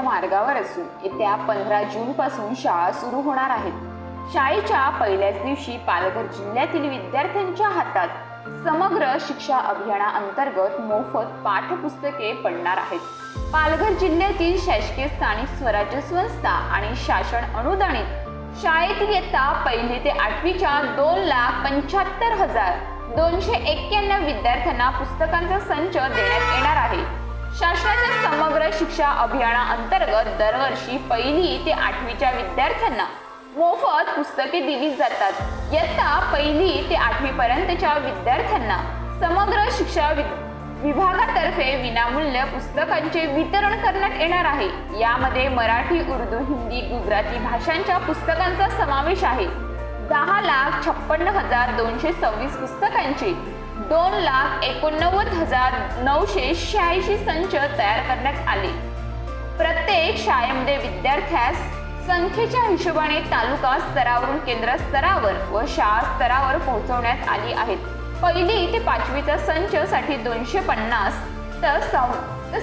मार्गावर असून येत्या 15 जून पासून शाळा सुरू होणार आहेत. शाळेच्या पहिल्याच दिवशी पालघर जिल्ह्यातील विद्यार्थ्यांच्या हातात समग्र शिक्षा अभियानाअंतर्गत मोफत पाठ्यपुस्तके पडणार आहेत. पालघर जिल्ह्यातील शासकीय स्थानिक स्वराज्य संस्था आणि शासन अनुदानित शाळेतील इयत्ता 1ली ते 8वीच्या 2,75,291 विद्यार्थ्यांना पुस्तकांचा संच देण्यात येणार आहे. शासनाच्या समग्र शिक्षा अभियानाअंतर्गत दरवर्षी 1ली ते 8वीच्या विद्यार्थ्यांना मोफत पुस्तके दिली जातात. इयत्ता 1ली ते 8वी पर्यंतच्या विद्यार्थ्यांना समग्र शिक्षा विभागातर्फे विनामूल्य पुस्तकांचे वितरण करण्यात येणार आहे. यामध्ये मराठी, उर्दू, हिंदी, गुजराती भाषांच्या पुस्तकांचा समावेश आहे. 10,56,226 पुस्तकांचे 2,89,986 संच तयार करण्यात आले. प्रत्येक शाळेमध्ये विद्यार्थ्यास संख्येच्या हिशोबाने तालुका स्तरावरून केंद्र स्तरावर व शाळा स्तरावर पोहोचवण्यात आली आहेत. 1ली ते 5वीच्या संचासाठी 250 तर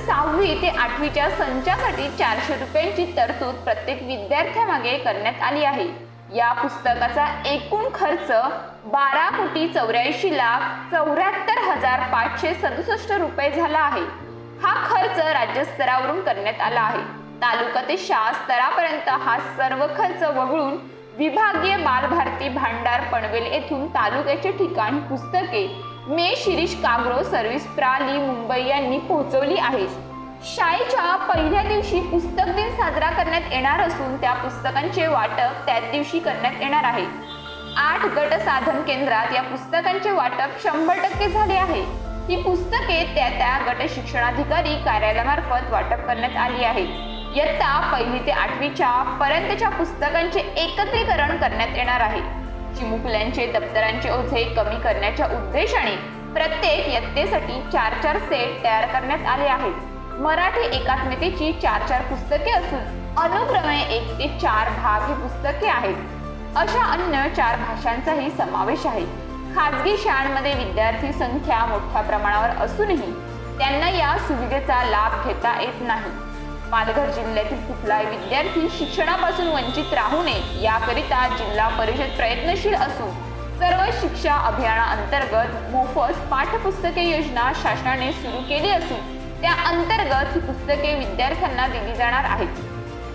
6वी ते 8वीच्या संचासाठी 400 रुपयांची तरतूद प्रत्येक विद्यार्थ्यामागे करण्यात आली आहे. या पुस्तकाचा एकूण खर्च 12,84,74,567 रुपये झाला आहे. हा खर्च राज्य स्तरावरून करण्यात आला आहे. तालुका ते शाळा स्तरापर्यंत हा सर्व खर्च वगळून विभागीय बालभारती भांडार पनवेल येथून तालुक्याचे ठिकाणी पुस्तके शिरीष कागरो सर्व्हिस प्राली मुंबई यांनी पोहोचवली आहेत. शाळेच्या पहिल्या दिवशी पुस्तक दिन साजरा करण्यात येणार असून त्या पुस्तकांचे वाटप त्याच दिवशी करण्यात येणार आहे. 8 गट साधन केंद्रात या पुस्तकांचे वाटप 100% झाले आहे. ही पुस्तके त्या गट शिक्षणाधिकारी कार्यालयामार्फत वाटप करण्यात आली आहेत. इयत्ता 1ली ते 8वीच्या पर्यंतच्या पुस्तकांचे एकत्रीकरण करण्यात येणार आहे. चिमुकल्यांचे दप्तरांचे ओझे कमी करण्याच्या उद्देशाने प्रत्येक इयत्तेसाठी 4 सेट तयार करण्यात आले आहेत. मराठी एकात्मतेची 4 पुस्तके असून अनुक्रमे 1 ते 4 भाग ही पुस्तके आहेत. अशा अन्य 4 भाषांचाही समावेश आहे. खाजगी शाळांमध्ये विद्यार्थी संख्या मोठ्या प्रमाणावर असूनही त्यांना या सुविधेचा लाभ घेता येत नाही. पालघर जिल्ह्यातील कुठलाही विद्यार्थी शिक्षणापासून वंचित राहू नये याकरिता जिल्हा परिषद प्रयत्नशील असून सर्व शिक्षा अभियानाअंतर्गत मोफत पाठ्यपुस्तके योजना शासनाने सुरू केली असून त्या अंतर्गत ही पुस्तके विद्यार्थ्यांना दिली जाणार आहेत.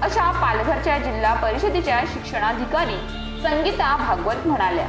अशा पालघरच्या जिल्हा परिषदेच्या शिक्षणाधिकारी संगीता भागवत म्हणाल्या.